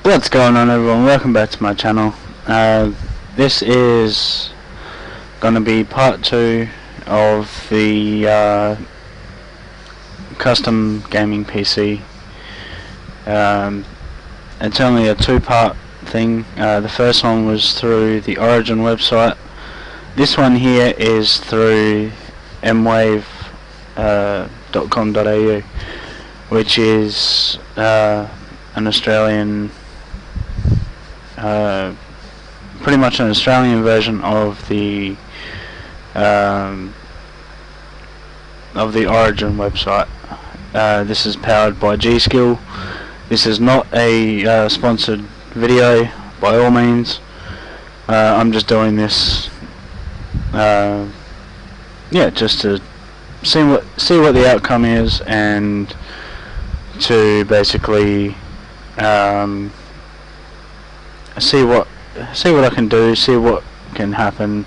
What's going on, everyone? Welcome back to my channel. This is going to be part 2 of the custom gaming PC. It's only a two-part thing. The first one was through the Origin website. This one here is through mwave.com.au, which is an Australian, pretty much an Australian version of the Origin website. This is powered by G-Skill. This is not a sponsored video by all means. I'm just doing this, just to see what the outcome is, and to basically see what I can do, see what can happen,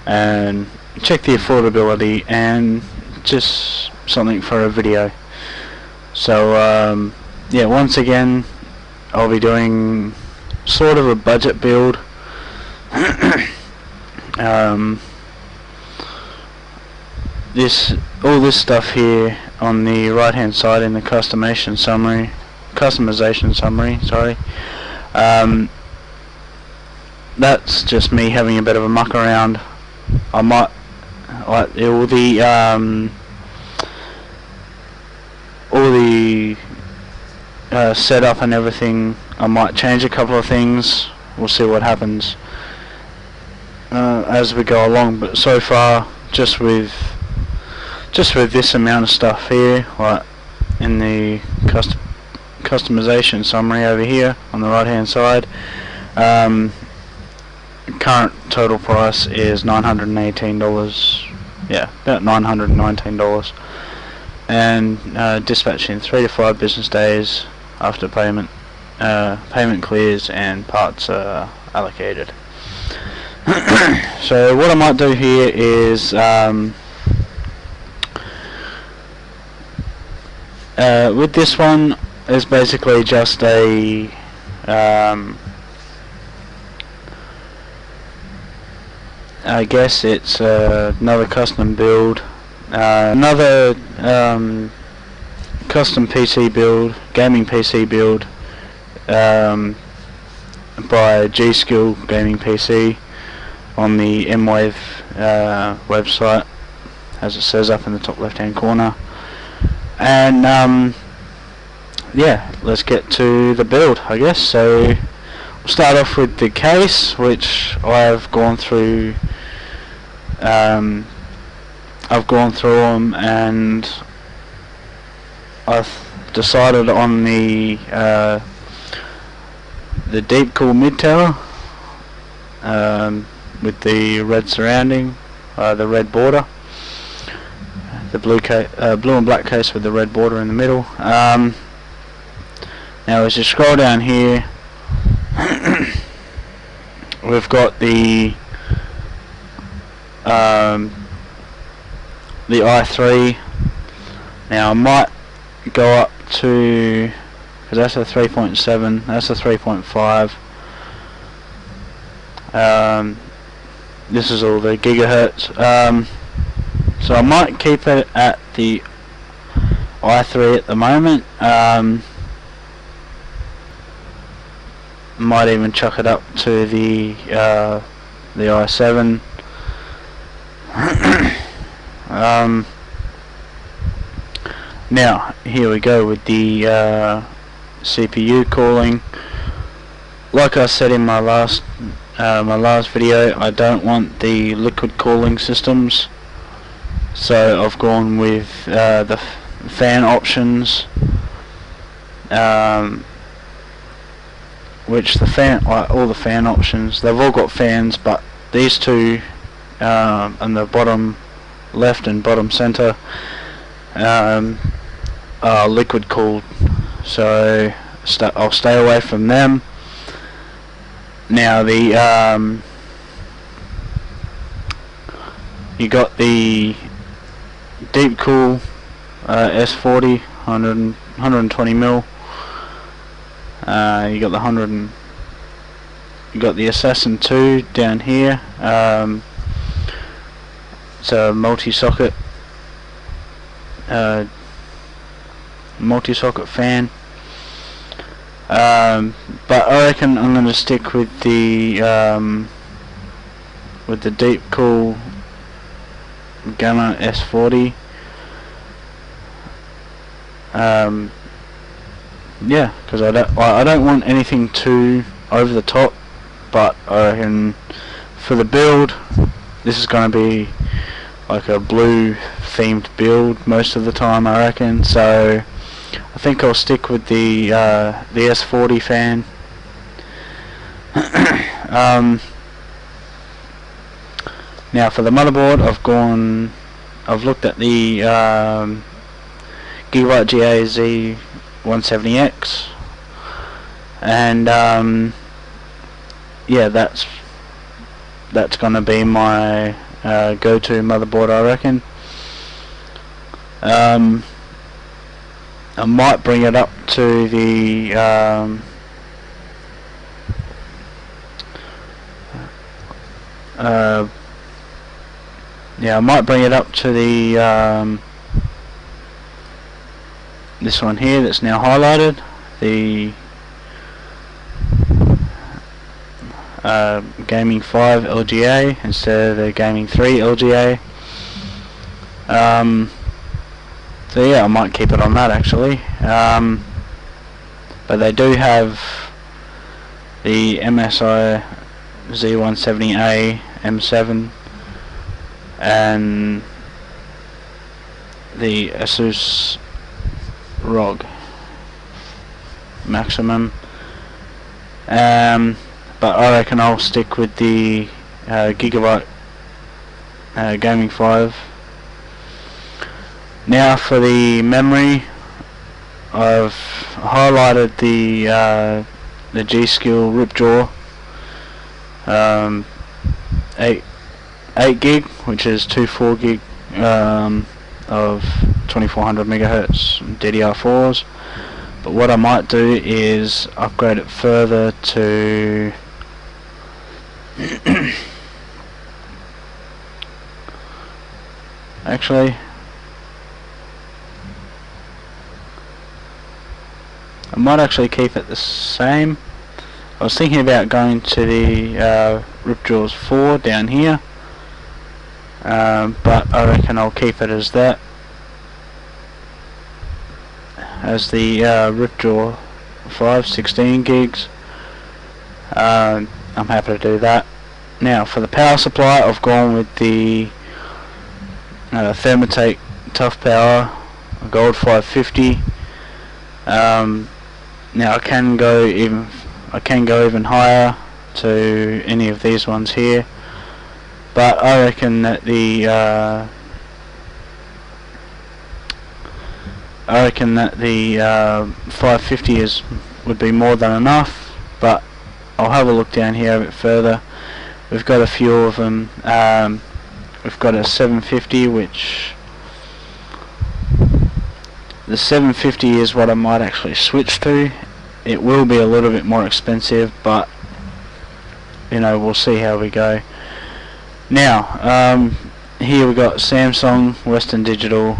and check the affordability, and just something for a video. So once again, I'll be doing sort of a budget build. All this stuff here on the right hand side in the customization summary, sorry, that's just me having a bit of a muck around. I might like all the setup and everything. I might change a couple of things. We'll see what happens as we go along, but so far just with this amount of stuff here, like in the customization summary over here on the right hand side, current total price is $918, about $919, and dispatching 3 to 5 business days after payment. Payment clears and parts are allocated. So what I might do here is with this one is basically just a I guess it's another custom build, another custom PC build, gaming PC build by G-Skill Gaming PC on the mwave website, as it says up in the top left hand corner. And let's get to the build, I guess. So we'll start off with the case, which I've gone through. I've gone through them, and I've decided on the deep cool mid tower with the red surrounding, the red border, the blue and black case with the red border in the middle. Now as you scroll down here, we've got the i3. Now I might go up to, because that's a 3.7, that's a 3.5. This is all the gigahertz. So I might keep it at the i3 at the moment. Might even chuck it up to the i7. Now here we go with the CPU cooling. Like I said in my last video, I don't want the liquid cooling systems, so I've gone with the fan options, which all the fan options, they've all got fans, but these two on the bottom left and bottom center are liquid cooled, so I'll stay away from them. Now the you got the deep cool S40 120 mil You got the 100 and you got the Assassin 2 down here. It's a multi-socket fan. But I reckon I'm going to stick with the Deep Cool Gunner S40. Yeah, because I don't want anything too over the top, but I reckon for the build, this is going to be like a blue themed build most of the time, I reckon. So I think I'll stick with the S40 fan. Now for the motherboard, I've looked at the Gigabyte GA Z170X, and yeah, that's gonna be my go-to motherboard, I reckon. I might bring it up to the yeah, I might bring it up to the this one here that's now highlighted, the Gaming 5 LGA instead of the Gaming 3 LGA. So yeah, I might keep it on that actually. But they do have the MSI Z170A M7 and the Asus ROG Maximum. But I reckon I'll stick with the Gigabyte Gaming 5. Now for the memory, I've highlighted the G-Skill Ripjaw 8 gig, which is 2 4 gig of 2400 megahertz DDR4s. But what I might do is upgrade it further to actually, I might actually keep it the same. I was thinking about going to the Ripjaws 4 down here, but I reckon I'll keep it as that, as the Ripjaw 5 16 gigs. I'm happy to do that. Now for the power supply, I've gone with the Thermaltake Tough Power Gold 550. Now I can go even higher to any of these ones here, but I reckon that the 550 would be more than enough. But I'll have a look down here a bit further. We've got a few of them. We've got a 750, which the 750 is what I might actually switch to. It will be a little bit more expensive, but you know, we'll see how we go. Now here we got Samsung, Western Digital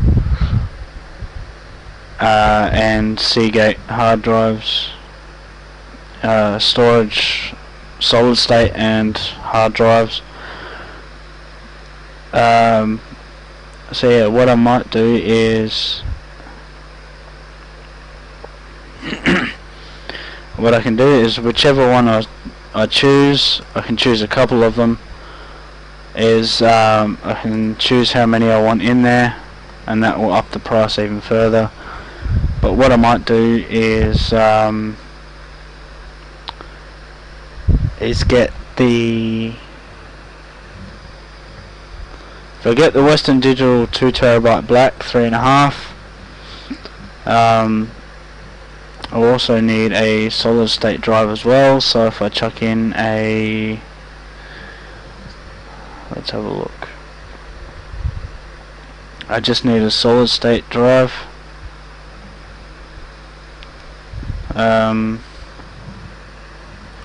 and Seagate hard drives, storage, solid state and hard drives. So yeah, what I might do is what I can do is whichever one I choose, I can choose a couple of them, is I can choose how many I want in there, and that will up the price even further. But what I might do is get the, if I get the Western Digital 2TB black 3.5, I'll also need a solid state drive as well. So if I chuck in a, let's have a look, I just need a solid state drive.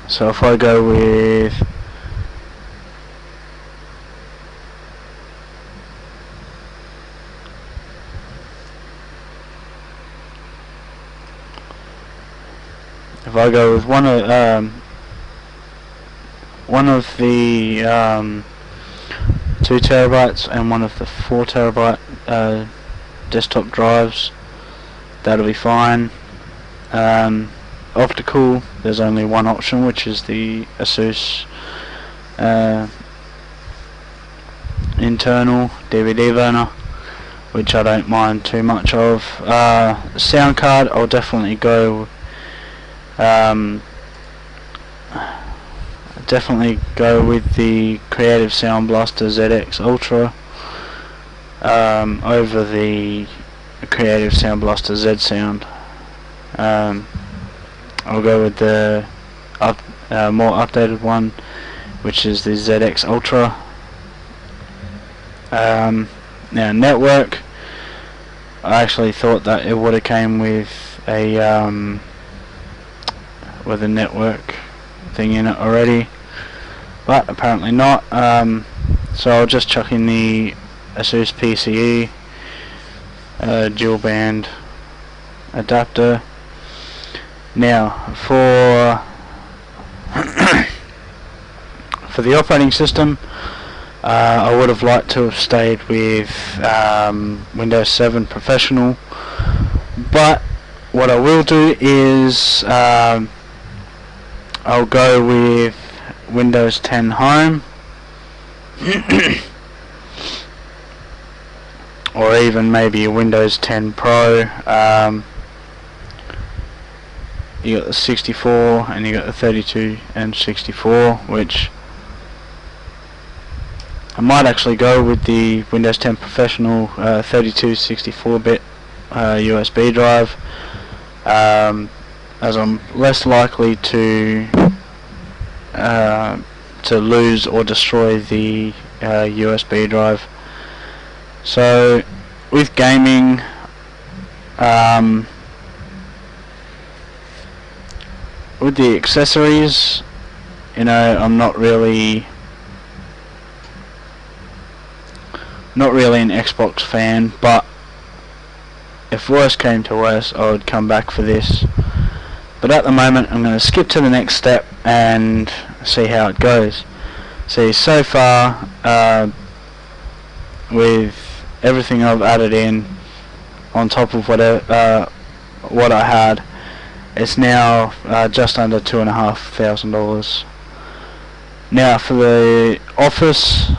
So if I go with one of the 2 terabytes and one of the 4 terabyte desktop drives, that'll be fine. Optical, there's only one option, which is the ASUS internal DVD burner, which I don't mind too much of. Sound card, I'll definitely go with the Creative Sound Blaster ZX Ultra over the Creative Sound Blaster Z Sound. I'll go with the more updated one, which is the ZX Ultra. Now network, I actually thought that it would have came with a network thing in it already, but apparently not. So I'll just chuck in the ASUS PCE dual band adapter. Now for the operating system, I would have liked to have stayed with Windows 7 Professional, but what I will do is I'll go with Windows 10 Home or even maybe a Windows 10 Pro. You got the 64 and you got the 32 and 64, which I might actually go with the Windows 10 Professional 32 64-bit USB drive, as I'm less likely to lose or destroy the USB drive. So with gaming, with the accessories, you know, I'm not really an Xbox fan, but if worse came to worse, I would come back for this. But at the moment, I'm going to skip to the next step and see how it goes. See, so far, with everything I've added in on top of what I had, it's now just under $2,500. Now for the Office,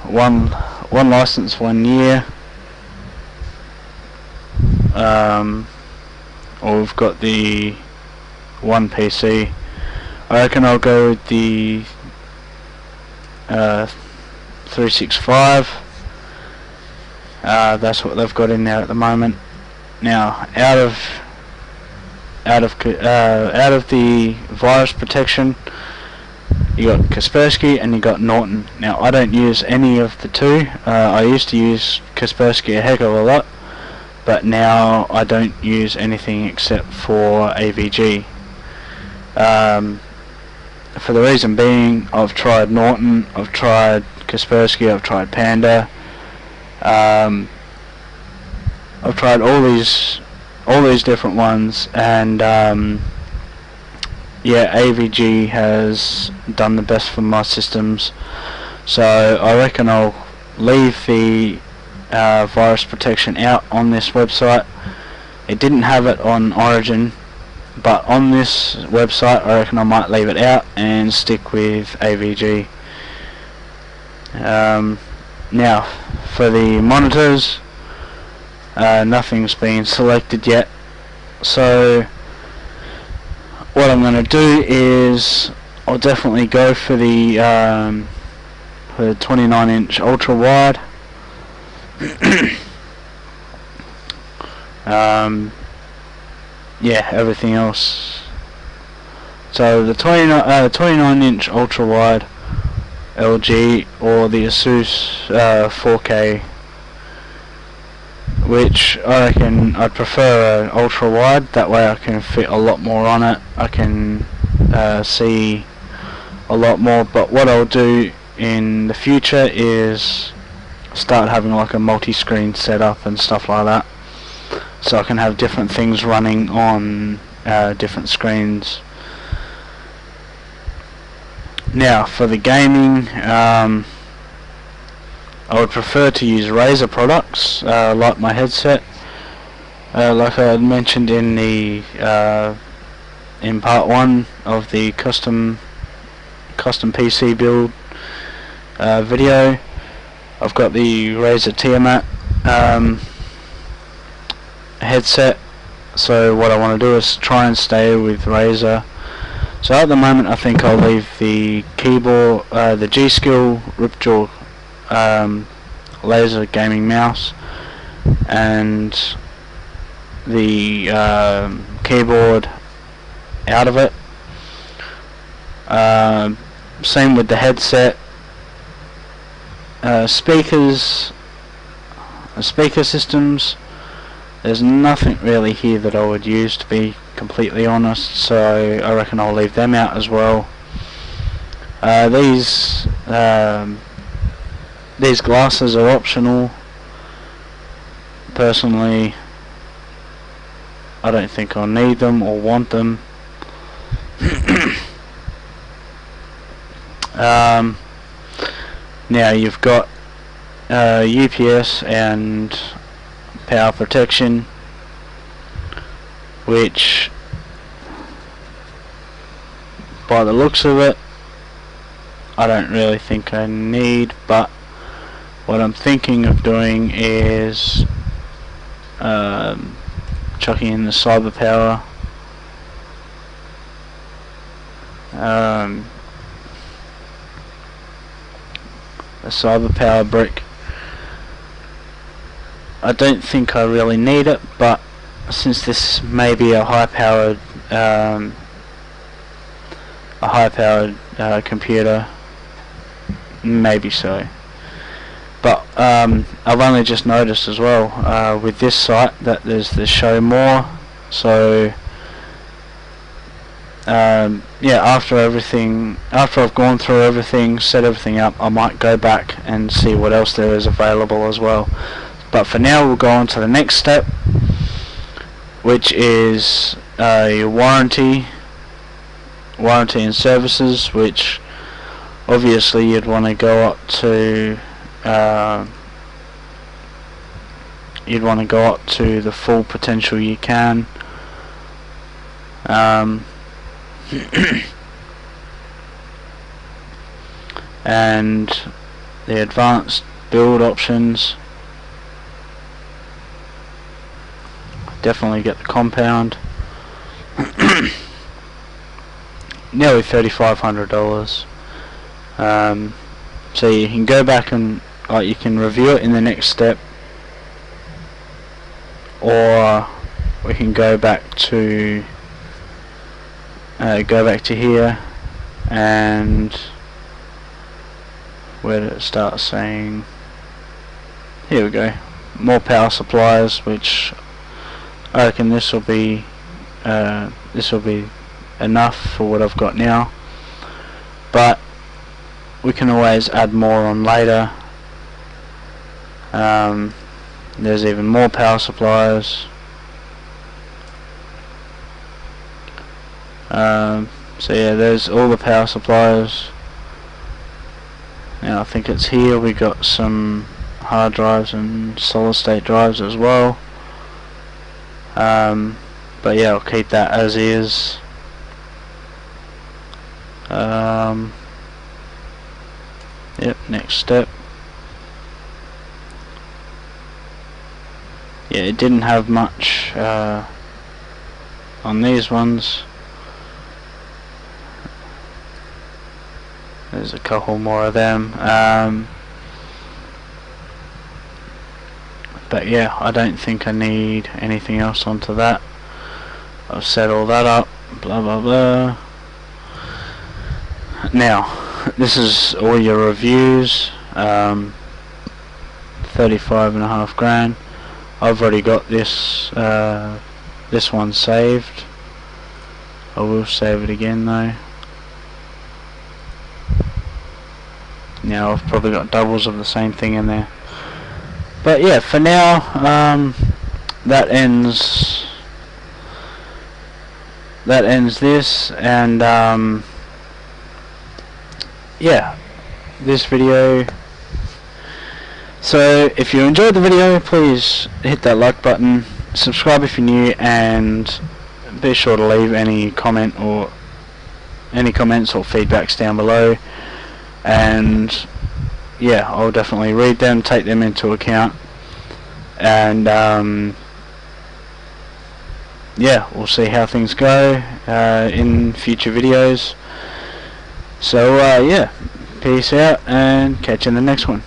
one license, 1 year. Or we've got the one PC. I reckon I'll go with the 365. That's what they've got in there at the moment. Now, out of the virus protection, you got Kaspersky and you got Norton. Now, I don't use any of the two. I used to use Kaspersky a heck of a lot, but now I don't use anything except for AVG. For the reason being, I've tried Norton, I've tried Kaspersky, I've tried Panda. I've tried all these different ones, and yeah, AVG has done the best for my systems. So I reckon I'll leave the virus protection out on this website. It didn't have it on Origin, but on this website I reckon I might leave it out and stick with AVG. Now for the monitors, nothing's been selected yet, so what I'm going to do is I'll definitely go for the 29-inch ultra wide. Yeah, everything else. So the 29-inch ultra wide LG or the ASUS 4K which I reckon I'd prefer an ultra wide. That way I can fit a lot more on it. I can see a lot more. But what I'll do in the future is start having like a multi-screen setup and stuff like that, so I can have different things running on different screens. Now for the gaming, I would prefer to use Razer products, like my headset. Like I had mentioned in the in part 1 of the custom PC build video, I've got the Razer Tiamat headset. So what I want to do is try and stay with Razer. So at the moment I think I'll leave the keyboard, the G-Skill Ripjaw laser gaming mouse, and the keyboard out of it. Same with the headset. Speaker systems, there's nothing really here that I would use, to be completely honest, so I reckon I'll leave them out as well. These glasses are optional. Personally, I don't think I'll need them or want them. Now you've got UPS and power protection, which by the looks of it I don't really think I need, but what I'm thinking of doing is chucking in the cyber power. A cyber power brick. I don't think I really need it, but since this may be a high-powered computer, maybe so. But I've only just noticed as well with this site that there's the show more. So yeah, after I've gone through everything, set everything up, I might go back and see what else there is available as well. But for now we'll go on to the next step, which is warranty and services, which obviously you'd want to go up to the full potential you can. And the advanced build options, definitely get the compound. Nearly $3,500. So you can go back and you can review it in the next step, or we can go back to here, and where did it start saying? Here we go. More power supplies, which I reckon this will be enough for what I've got now, but we can always add more on later. There's even more power supplies. So yeah, there's all the power supplies. Now I think it's here we got some hard drives and solid state drives as well. But yeah, I'll keep that as is. Yep, next step. Yeah, it didn't have much on these ones. There's a couple more of them. But yeah, I don't think I need anything else onto that. I've set all that up, blah blah blah. Now, this is all your reviews. 35.5 grand. I've already got this this one saved. I will save it again though. Now I've probably got doubles of the same thing in there. But yeah, for now, that ends this, and yeah, this video. So if you enjoyed the video, please hit that like button, subscribe if you're new, and be sure to leave any comments or feedbacks down below, and yeah, I'll definitely read them, take them into account, and yeah, we'll see how things go in future videos. So yeah, peace out and catch you in the next one.